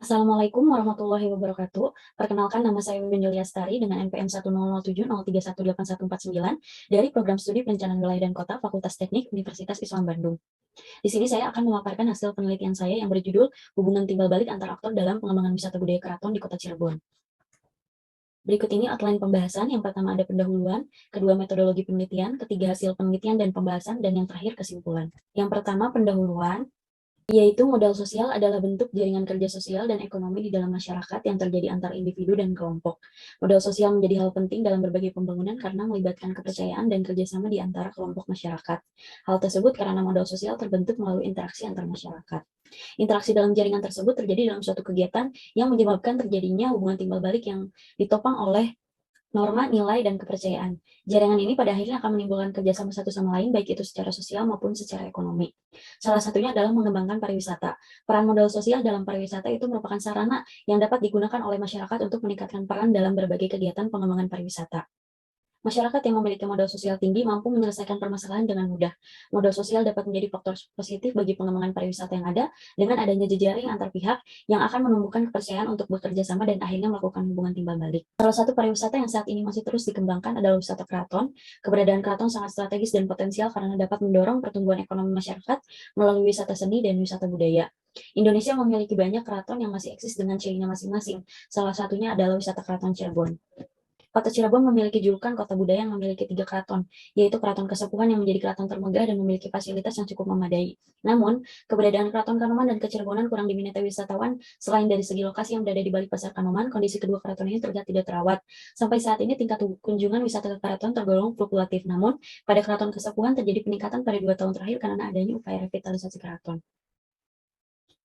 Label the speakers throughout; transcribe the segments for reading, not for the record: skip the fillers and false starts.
Speaker 1: Assalamualaikum warahmatullahi wabarakatuh. Perkenalkan, nama saya Wiwin Yuliastari dengan NPM 10070318149 dari Program Studi Perencanaan Wilayah dan Kota Fakultas Teknik Universitas Islam Bandung. Di sini saya akan memaparkan hasil penelitian saya yang berjudul Hubungan Timbal Balik Antar Aktor dalam Pengembangan Wisata Budaya Keraton di Kota Cirebon. Berikut ini outline pembahasan. Yang pertama ada pendahuluan, kedua metodologi penelitian, ketiga hasil penelitian dan pembahasan, dan yang terakhir kesimpulan. Yang pertama pendahuluan, yaitu modal sosial adalah bentuk jaringan kerja sosial dan ekonomi di dalam masyarakat yang terjadi antar individu dan kelompok. Modal sosial menjadi hal penting dalam berbagai pembangunan karena melibatkan kepercayaan dan kerjasama di antara kelompok masyarakat. Hal tersebut karena modal sosial terbentuk melalui interaksi antar masyarakat. Interaksi dalam jaringan tersebut terjadi dalam suatu kegiatan yang menyebabkan terjadinya hubungan timbal balik yang ditopang oleh norma, nilai, dan kepercayaan. Jaringan ini pada akhirnya akan menimbulkan kerjasama satu sama lain, baik itu secara sosial maupun secara ekonomi. Salah satunya adalah mengembangkan pariwisata. Peran modal sosial dalam pariwisata itu merupakan sarana yang dapat digunakan oleh masyarakat untuk meningkatkan peran dalam berbagai kegiatan pengembangan pariwisata. Masyarakat yang memiliki modal sosial tinggi mampu menyelesaikan permasalahan dengan mudah. Modal sosial dapat menjadi faktor positif bagi pengembangan pariwisata yang ada dengan adanya jejaring antar pihak yang akan menumbuhkan kepercayaan untuk bekerja sama dan akhirnya melakukan hubungan timbal balik. Salah satu pariwisata yang saat ini masih terus dikembangkan adalah wisata keraton. Keberadaan keraton sangat strategis dan potensial karena dapat mendorong pertumbuhan ekonomi masyarakat melalui wisata seni dan wisata budaya. Indonesia memiliki banyak keraton yang masih eksis dengan cirinya masing-masing. Salah satunya adalah wisata keraton Cirebon. Kota Cirebon memiliki julukan kota budaya yang memiliki 3 keraton, yaitu Keraton Kasepuhan yang menjadi keraton termegah dan memiliki fasilitas yang cukup memadai. Namun, keberadaan Keraton Kanoman dan Kecirebonan kurang diminati wisatawan. Selain dari segi lokasi yang berada di balik Pasar Kanoman, kondisi kedua keraton ini terlihat tidak terawat. Sampai saat ini tingkat kunjungan wisata ke keraton tergolong fluktuatif. Namun, pada Keraton Kasepuhan terjadi peningkatan pada 2 tahun terakhir karena adanya upaya revitalisasi keraton.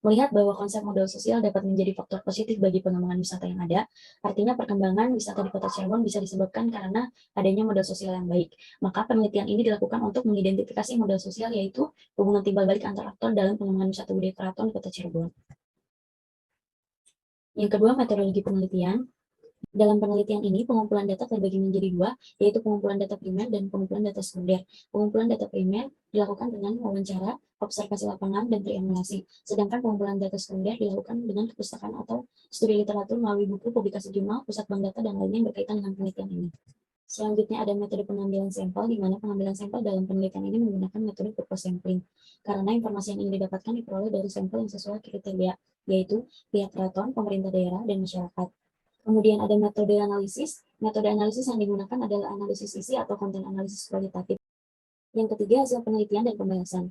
Speaker 1: Melihat bahwa konsep modal sosial dapat menjadi faktor positif bagi pengembangan wisata yang ada, artinya perkembangan wisata di Kota Cirebon bisa disebabkan karena adanya modal sosial yang baik. Maka penelitian ini dilakukan untuk mengidentifikasi modal sosial, yaitu hubungan timbal balik antar aktor dalam pengembangan wisata budaya keraton di Kota Cirebon. Yang kedua, metodologi penelitian. Dalam penelitian ini, pengumpulan data terbagi menjadi dua, yaitu pengumpulan data primer dan pengumpulan data sekunder. Pengumpulan data primer dilakukan dengan wawancara, observasi lapangan, dan triangulasi. Sedangkan pengumpulan data sekunder dilakukan dengan perpustakaan atau studi literatur melalui buku, publikasi jurnal, pusat bank data, dan lainnya yang berkaitan dengan penelitian ini. Selanjutnya ada metode pengambilan sampel, di mana pengambilan sampel dalam penelitian ini menggunakan metode purpose sampling, karena informasi yang ingin didapatkan diperoleh dari sampel yang sesuai kriteria, yaitu pihak keraton, pemerintah daerah, dan masyarakat. Kemudian ada metode analisis. Metode analisis yang digunakan adalah analisis isi atau konten analisis kualitatif. Yang ketiga, hasil penelitian dan pembahasan.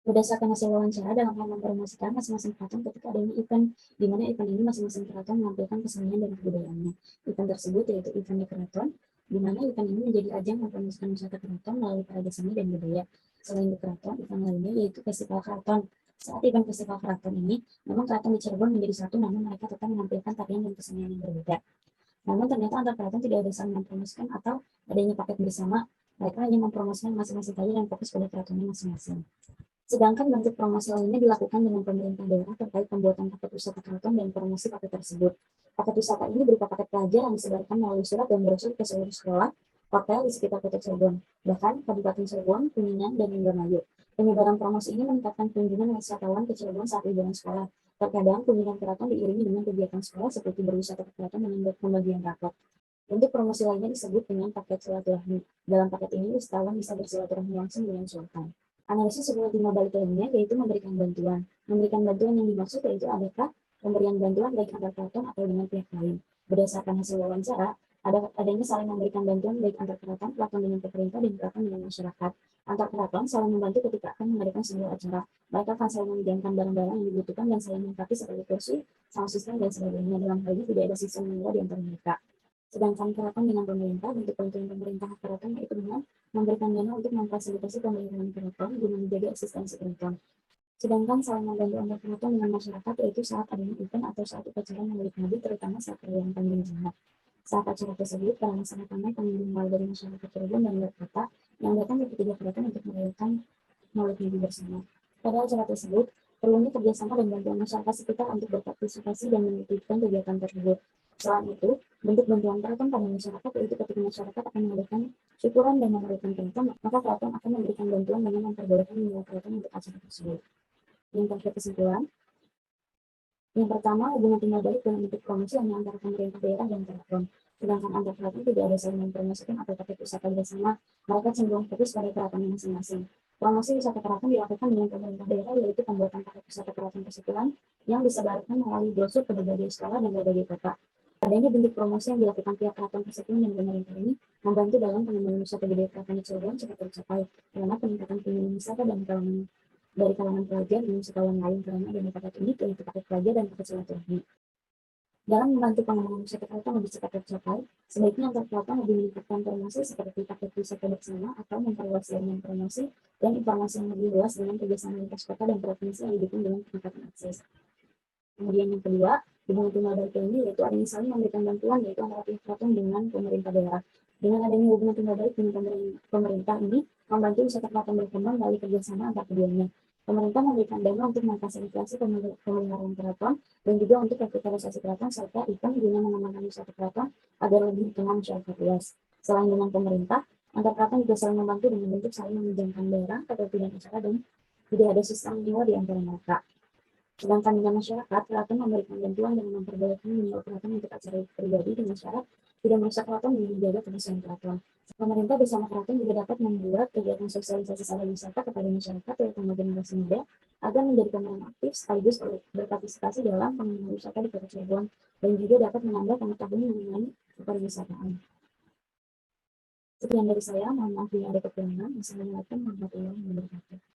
Speaker 1: Berdasarkan hasil wawancara dalam hal mempromosikan masing-masing keraton ketika adanya event, di mana event ini masing-masing keraton menampilkan kesenian dan kebudayaannya. Event tersebut yaitu event di keraton, di mana event ini menjadi ajang mempromosikan wisata keraton melalui parade seni dan budaya. Selain di keraton, event lainnya yaitu festival keraton. Saat event festival keraton ini, memang keraton di Cirebon menjadi satu, namun mereka tetap menampilkan tarian dan kesenian yang berbeda. Namun ternyata antar keraton tidak ada saling mempromosikan atau adanya paket bersama. Mereka hanya mempromosikan masing-masing tari dan fokus pada keratonnya masing-masing. Sedangkan bentuk promosi lainnya dilakukan dengan pemerintah daerah terkait pembuatan paket wisata keraton dan promosi paket tersebut. Paket wisata ini berupa paket pelajar yang disebarkan melalui surat dan brosur ke seluruh sekolah, hotel di sekitar Kota Cirebon, bahkan Kabupaten Cirebon, Kuningan, dan Indramayu. Penyebaran promosi ini meningkatkan kunjungan wisatawan ke Cirebon saat liburan sekolah. Terkadang kunjungan keraton diiringi dengan kegiatan sekolah seperti berwisata ke keraton dan pembagian rapot. Bentuk promosi lainnya disebut dengan paket silaturahmi. Dalam paket ini, wisatawan bisa bersilaturahmi langsung dengan sultan. Analisis hubungan timbal balik lainnya yaitu memberikan bantuan. Memberikan bantuan yang dimaksud yaitu adakah pemberian bantuan baik antar keraton atau dengan pihak lain. Berdasarkan hasil wawancara, adanya saling memberikan bantuan baik antar keraton, keraton dengan pemerintah, dan keraton dengan masyarakat. Antar keraton saling membantu ketika akan mengadakan sebuah acara. Mereka akan saling meminjamkan barang-barang yang dibutuhkan dan saling melengkapi seperti kursi, sound system, dan sebagainya. Dalam hal ini tidak ada sistem menilai di antara mereka. Sedangkan keraton dengan pemerintah, bentuk bantuan pemerintah keraton yaitu dengan memberikan dana untuk memfasilitasi pemeliharaan keraton guna menjaga eksistensi keraton. Sedangkan saling membantu antar keraton dengan masyarakat yaitu saat adanya event atau saat upacara maulid nabi, terutama saat perayaan Tanjung Jahat. Saat acara tersebut, karena sangat ramai pengunjung mulai dari masyarakat Cirebon dan luar kota yang datang ke ketiga keraton untuk merayakan maulid nabi bersama. Pada acara tersebut, perlunya kerjasama dan bantuan masyarakat sekitar untuk berpartisipasi dan menertibkan kegiatan tersebut. Selain itu, bentuk bantuan keraton pada masyarakat yaitu ketika masyarakat akan mengadakan syukuran dan memerlukan keraton, maka keraton akan memberikan bantuan dengan memperbolehkan menyewa keraton untuk acara tersebut. Yang terakhir kesimpulan, Yang pertama, hubungan tinggal balik dalam bentuk promosi hanya antara pemerintah daerah dan keraton. Sedangkan antar keraton tidak ada saling mempromosikan atau paket wisata bersama, mereka cenderung fokus pada keraton masing-masing. Promosi wisata keraton dilakukan dengan pemerintah daerah, yaitu pembuatan paket wisata keraton persekutuan yang disebarkan melalui brosur ke berbagai sekolah dan berbagai kota. Adanya bentuk promosi yang dilakukan pihak keraton persekutuan dan pemerintah ini membantu dalam pengembangan wisata budaya keraton Cirebon cepat tercapai, karena peningkatan kunjungan wisata dan dari kalangan pelajar dan wisatawan lain karena adanya paket unik yaitu paket pelajar dan paket silaturahmi. Dalam membantu pengembangan wisata keraton lebih cepat tercapai, sebaiknya antar keraton lebih meningkatkan promosi seperti paket wisata bersama atau memperluas jaringan promosi dan informasi yang lebih luas dengan kerjasama lintas kota dan provinsi yang didukung dengan peningkatan akses. Kemudian yang kedua, hubungan tinggal balik ini yaitu adanya saling memberikan bantuan yaitu antara pihak keraton dengan pemerintah daerah. Dengan adanya hubungan tinggal balik dengan pemerintah ini membantu wisata keraton berkembang melalui kerjasama antar keduanya. Pemerintah memberikan dana untuk memfasilitasi pemeliharaan keraton dan juga untuk revitalisasi keraton serta event guna mengembangkan wisata keraton agar lebih dikenal masyarakat luas. Selain dengan pemerintah, antar keraton juga saling membantu dengan bentuk saling meminjamkan barang atau tidak acara dan tidak ada sistem nyewa di antara mereka. Sedangkan dengan masyarakat, keraton memberikan bantuan dengan memperbolehkan menyewa keraton untuk acara pribadi dengan syarat tidak merusak keraton dan menjaga kebersihan keraton. Pemerintah bersama keraton juga dapat membuat kegiatan sosialisasi sadar wisata kepada masyarakat, terutama generasi muda, agar menjadi pemeran aktif sekaligus berpartisipasi dalam pengembangan wisata di Kota Cirebon dan juga dapat menambah pengetahuan mengenai pariwisataan. Sekian dari saya, mohon maaf bila ada kekurangan. Wassalamualaikum warahmatullahi wabarakatuh.